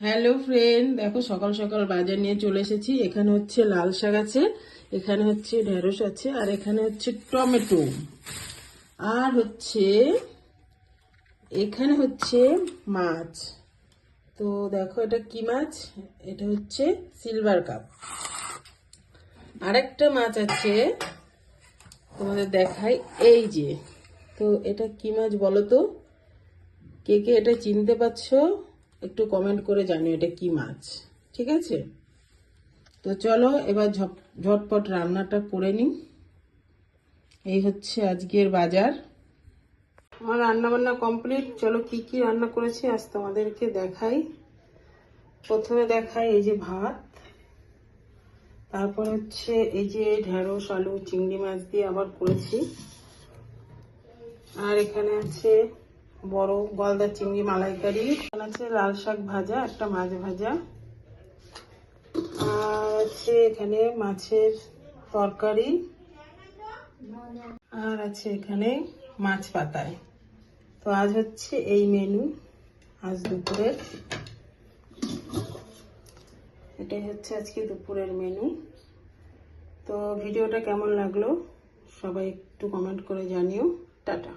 Hello friend, দেখো সকাল সকাল বাজার নিয়ে চলে এসেছি। এখানে হচ্ছে লাল শাক আছে, এখানে হচ্ছে ঢেঁড়স আছে, আর এখানে হচ্ছে টমেটো, আর হচ্ছে এখানে হচ্ছে মাছ। তো দেখো এটা কি মাছ, এটা হচ্ছে সিলভার কাপ। আরেকটা মাছ আছে, তোমাদের দেখাই, এই যে। তো এটা কি মাছ বলো তো, কে কে এটা চিনতে পারছো একটু কমেন্ট করে জানিও এটা কি মাছ, ঠিক আছে? তো চলো এবার ঝটপট রান্নাটা করে নিই। এই হচ্ছে আজকের বাজার। আমার রান্না বান্না কমপ্লিট। চলো কি কি রান্না করেছি আজ তোমাদেরকে দেখাই। প্রথমে দেখাই এই যে ভাত, তারপর হচ্ছে এই যে ঢেঁড়স আলু চিংড়ি মাছ দিয়ে আবার করেছি, আর এখানে আছে বড় গলদা চিংড়ি মালাইকারি, এখানে আছে লাল শাক ভাজা, একটা মাছ ভাজা, আর আছে এখানে মাছের তরকারি, আর আছে এখানে মাছ পাতায়। তো আজ হচ্ছে এই মেনু, আজ দুপুরের এটাই হচ্ছে আজকে দুপুরের মেনু। তো ভিডিওটা কেমন লাগলো সবাই একটু কমেন্ট করে জানিও। টাটা।